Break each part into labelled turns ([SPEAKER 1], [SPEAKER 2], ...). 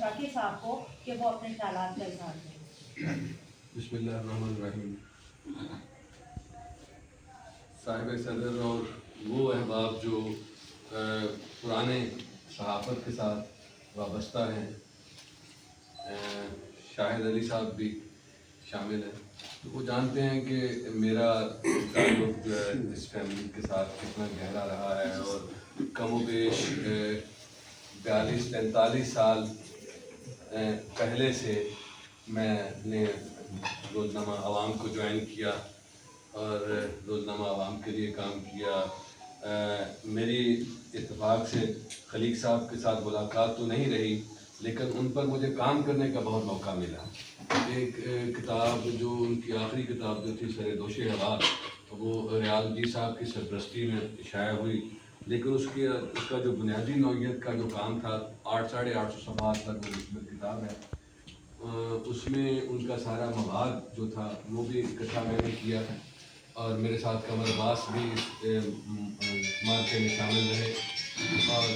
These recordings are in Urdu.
[SPEAKER 1] مشتاقی صاحب کو کہ وہ اپنے خیالات کا اظہار کریں۔
[SPEAKER 2] بسم اللہ الرحمن الرحیم۔ صاحب صدر اور وہ احباب جو پرانے صحافت کے ساتھ وابستہ ہیں، شاہد علی صاحب بھی شامل ہیں، تو وہ جانتے ہیں کہ میرا تعلق جو ہے اس فیملی کے ساتھ کتنا گہرا رہا ہے، اور کم و بیش 42-43 سال پہلے سے میں نے روزنامہ عوام کو جوائن کیا اور روزنامہ عوام کے لیے کام کیا۔ میری اتفاق سے خلیق صاحب کے ساتھ ملاقات تو نہیں رہی، لیکن ان پر مجھے کام کرنے کا بہت موقع ملا۔ ایک کتاب جو ان کی آخری کتاب جو تھی سر دوش ہوا، وہ ریاض جی صاحب کی سرپرستی میں شائع ہوئی، لیکن اس کا جو بنیادی نوعیت کا جو کام تھا 800-850 صفحات تک وہ مثبت کتاب ہے، اس میں ان کا سارا مواد جو تھا وہ بھی اکٹھا میں نے کیا، اور میرے ساتھ قمر عباس بھی مارکے میں شامل رہے۔ اور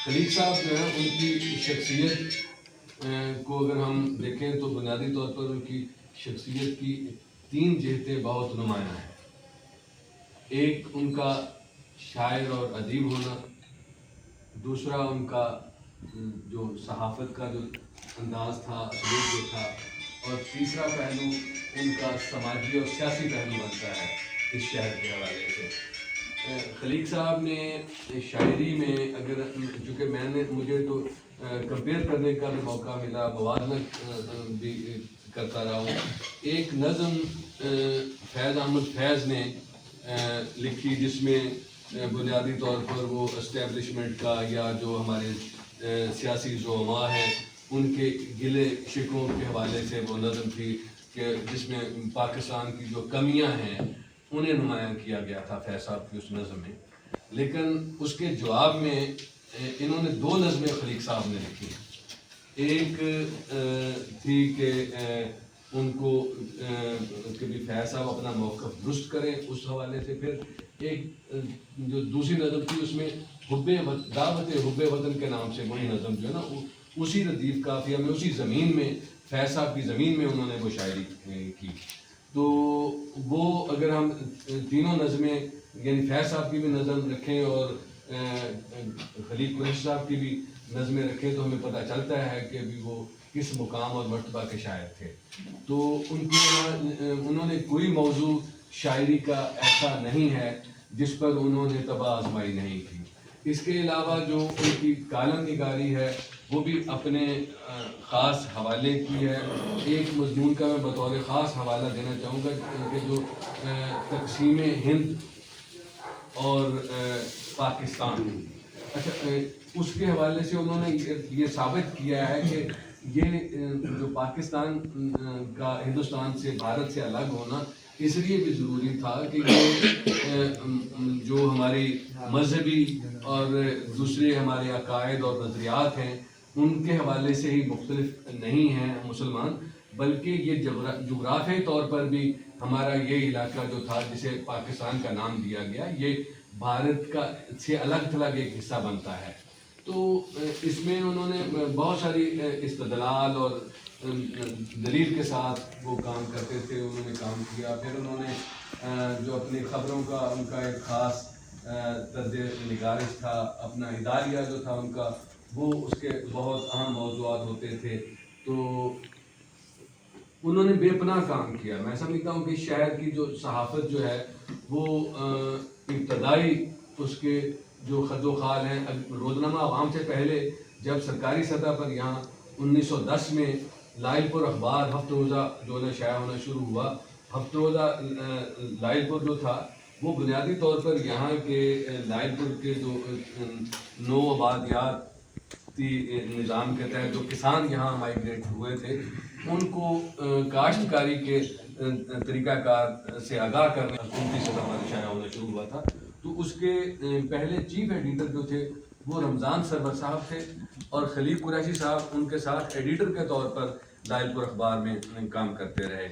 [SPEAKER 2] خلیق صاحب جو ہیں ان کی شخصیت کو اگر ہم دیکھیں تو بنیادی طور پر ان کی شخصیت کی 3 جہتیں بہت نمایاں ہیں۔ ایک ان کا شاعر اور ادیب ہونا، دوسرا ان کا جو صحافت کا جو انداز تھا، اسلوب جو تھا، اور تیسرا پہلو ان کا سماجی اور سیاسی پہلو بنتا ہے اس شہر کے حوالے سے۔ خلیق صاحب نے شاعری میں اگر چونکہ مجھے تو کمپیئر کرنے کا بھی موقع ملا، موازنہ بھی کرتا رہا ہوں، ایک نظم فیض احمد فیض نے لکھی جس میں بنیادی طور پر وہ اسٹیبلشمنٹ کا یا جو ہمارے سیاسی زعماء ہیں ان کے گلے شکووں کے حوالے سے وہ نظم تھی، کہ جس میں پاکستان کی جو کمیاں ہیں انہیں نمایاں کیا گیا تھا فیض صاحب کی اس نظم میں۔ لیکن اس کے جواب میں انہوں نے 2 نظمیں خلیق صاحب نے لکھی۔ ایک تھی کہ ان کو کبھی فیض صاحب اپنا موقف درست کریں اس حوالے سے، پھر ایک جو دوسری نظم تھی اس میں دعوت حب وطن کے نام سے وہی نظم جو ہے نا اسی ردیف قافیہ میں، اسی زمین میں، فیض صاحب کی زمین میں انہوں نے وہ شاعری کی۔ تو وہ اگر ہم تینوں نظمیں یعنی فیض صاحب کی بھی نظم رکھیں اور خلیق قریشی صاحب کی بھی نظمیں رکھیں تو ہمیں پتہ چلتا ہے کہ بھی وہ کس مقام اور مرتبہ کے شاعر تھے۔ تو انہوں نے کوئی موضوع شاعری کا ایسا نہیں ہے جس پر انہوں نے طبع آزمائی نہیں کی۔ اس کے علاوہ جو ان کی کالم نگاری ہے وہ بھی اپنے خاص حوالے کی ہے۔ ایک مضمون کا میں بطور خاص حوالہ دینا چاہوں گا کہ جو تقسیم ہند اور پاکستان، اچھا اس کے حوالے سے انہوں نے یہ ثابت کیا ہے کہ یہ جو پاکستان کا ہندوستان سے بھارت سے الگ ہونا اس لیے بھی ضروری تھا کہ یہ جو ہماری مذہبی اور دوسرے ہمارے عقائد اور نظریات ہیں ان کے حوالے سے ہی مختلف نہیں ہیں مسلمان، بلکہ یہ جغرافیائی طور پر بھی ہمارا یہ علاقہ جو تھا جسے پاکستان کا نام دیا گیا یہ بھارت کا سے الگ تھلگ ایک حصہ بنتا ہے۔ تو اس میں انہوں نے بہت ساری استدلال اور دلیل کے ساتھ وہ کام کرتے تھے، انہوں نے کام کیا۔ پھر انہوں نے جو اپنی خبروں کا ان کا ایک خاص طرز نگارش تھا، اپنا اداریہ جو تھا ان کا وہ اس کے بہت اہم موضوعات ہوتے تھے۔ تو انہوں نے بے پناہ کام کیا۔ میں سمجھتا ہوں کہ شہر کی جو صحافت جو ہے وہ ابتدائی اس کے جو خد و خال ہیں، روزنامہ عوام سے پہلے جب سرکاری سطح پر یہاں 1910 میں لائل پور اخبار ہفت روزہ جو ہے شائع ہونا شروع ہوا، ہفت روزہ لائل پور جو تھا وہ بنیادی طور پر یہاں کے لائل پور کے جو نو آبادیاتی نظام کے تحت جو کسان یہاں مائیگریٹ ہوئے تھے ان کو کاشتکاری کے طریقہ کار سے آگاہ کرنے حکومتی سطح پر شائع ہونا شروع ہوا تھا۔ تو اس کے پہلے چیف ایڈیٹر جو تھے وہ رمضان سرور صاحب تھے، اور خلیق قریشی صاحب ان کے ساتھ ایڈیٹر کے طور پر لائل پور اخبار میں کام کرتے رہے۔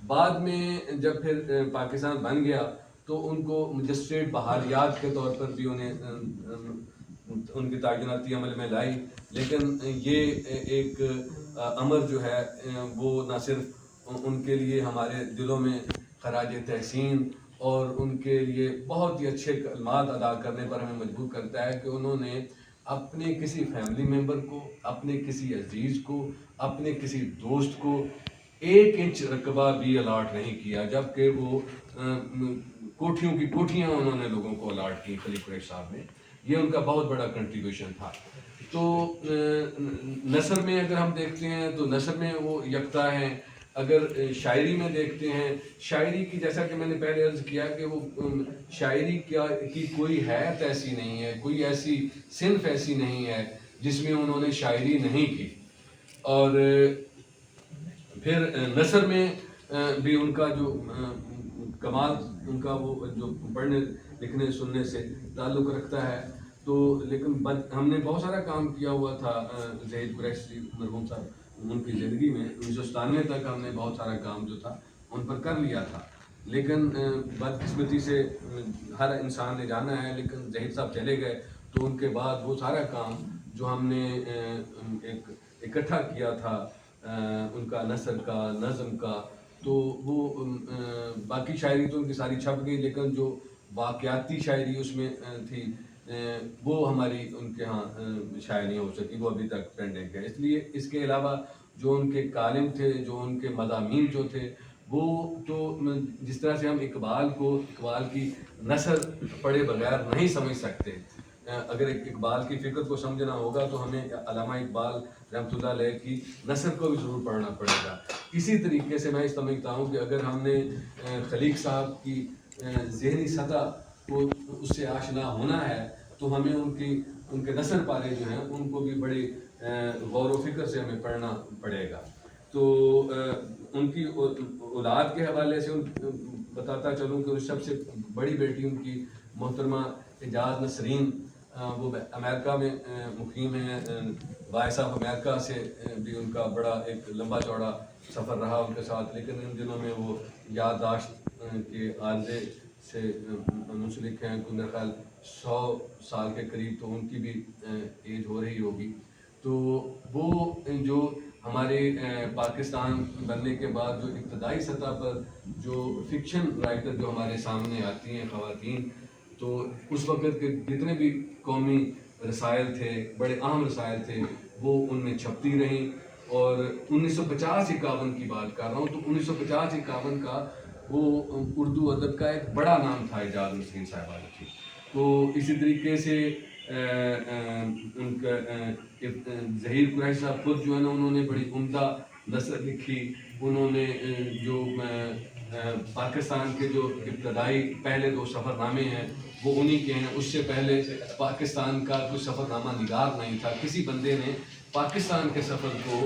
[SPEAKER 2] بعد میں جب پھر پاکستان بن گیا تو ان کو مجسٹریٹ بحالیات کے طور پر بھی انہیں ان کی تعیناتی عمل میں لائی، لیکن یہ ایک امر جو ہے وہ نہ صرف ان کے لیے ہمارے دلوں میں خراج تحسین اور ان کے لیے بہت ہی اچھے کلمات ادا کرنے پر ہمیں مجبور کرتا ہے کہ انہوں نے اپنے کسی فیملی ممبر کو، اپنے کسی عزیز کو، اپنے کسی دوست کو 1 انچ رقبہ بھی الاٹ نہیں کیا، جبکہ وہ کوٹھیوں کی کوٹھیاں انہوں نے لوگوں کو الاٹ کی خلیق قریش صاحب نے۔ یہ ان کا بہت بڑا کنٹریبیوشن تھا۔ تو نثر میں اگر ہم دیکھتے ہیں تو نثر میں وہ یکتا ہیں، اگر شاعری میں دیکھتے ہیں، شاعری کی جیسا کہ میں نے پہلے عرض کیا کہ وہ شاعری کی کوئی حیت ایسی نہیں ہے، کوئی ایسی صنف ایسی نہیں ہے جس میں انہوں نے شاعری نہیں کی۔ اور پھر نثر میں بھی ان کا جو کمال، ان کا وہ جو پڑھنے لکھنے سننے سے تعلق رکھتا ہے۔ تو لیکن ہم نے بہت سارا کام کیا ہوا تھا زہید قریشی مرحوم صاحب ان کی زندگی میں، 1997 تک ہم نے بہت سارا کام جو تھا ان پر کر لیا تھا، لیکن بدقسمتی سے ہر انسان نے جانا ہے، لیکن زہید صاحب چلے گئے تو ان کے بعد وہ سارا کام جو ہم نے ایک اکٹھا کیا تھا ان کا نثر کا، نظم کا، تو وہ باقی شاعری تو ان کی ساری چھپ گئی، لیکن جو واقعاتی شاعری اس میں تھی وہ ہماری ان کے ہاں شائع نہیں ہو سکی، وہ ابھی تک پینڈنگ ہے۔ اس لیے اس کے علاوہ جو ان کے کالم تھے، جو ان کے مضامین جو تھے، وہ تو جس طرح سے ہم اقبال کی نثر پڑھے بغیر نہیں سمجھ سکتے۔ اگر اقبال کی فکر کو سمجھنا ہوگا تو ہمیں علامہ اقبال رحمۃ اللہ علیہ کی نثر کو بھی ضرور پڑھنا پڑے گا۔ اسی طریقے سے میں سمجھتا ہوں کہ اگر ہم نے خلیق صاحب کی ذہنی سطح کو اس سے آشنا ہونا ہے تو ہمیں ان کے نثر پارے جو ہیں ان کو بھی بڑے غور و فکر سے ہمیں پڑھنا پڑے گا۔ تو ان کی اولاد کے حوالے سے بتاتا چلوں کہ سب سے بڑی بیٹی ان کی محترمہ اعجاز نسرین، وہ امریکہ میں مقیم ہیں، باعث آف امریکہ سے بھی ان کا بڑا ایک لمبا چوڑا سفر رہا ان کے ساتھ، لیکن ان دنوں میں وہ یادداشت کے عارضے سے منسلک ہیں، میرا خیال 100 سال کے قریب تو ان کی بھی ایج ہو رہی ہوگی۔ تو وہ جو ہمارے پاکستان بننے کے بعد جو ابتدائی سطح پر جو فکشن رائٹر جو ہمارے سامنے آتی ہیں خواتین، تو اس وقت کے جتنے بھی قومی رسائل تھے، بڑے اہم رسائل تھے، وہ ان میں چھپتی رہیں۔ اور 1950-51 کی بات کر رہا ہوں، تو 1950-51 کا وہ اردو ادب کا ایک بڑا نام تھا اعجاز نسرین صاحبہ کی۔ تو اسی طریقے سے ان کا ظہیر قریشی صاحب خود جو ہے نا، انہوں نے بڑی عمدہ نثر لکھی۔ انہوں نے جو پاکستان کے جو ابتدائی پہلے 2 سفر نامے ہیں وہ انہی کے ہیں۔ اس سے پہلے پاکستان کا کوئی سفر نامہ نگار نہیں تھا، کسی بندے نے پاکستان کے سفر کو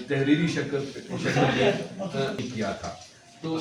[SPEAKER 2] تحریری شکل میں کیا تھا۔ تو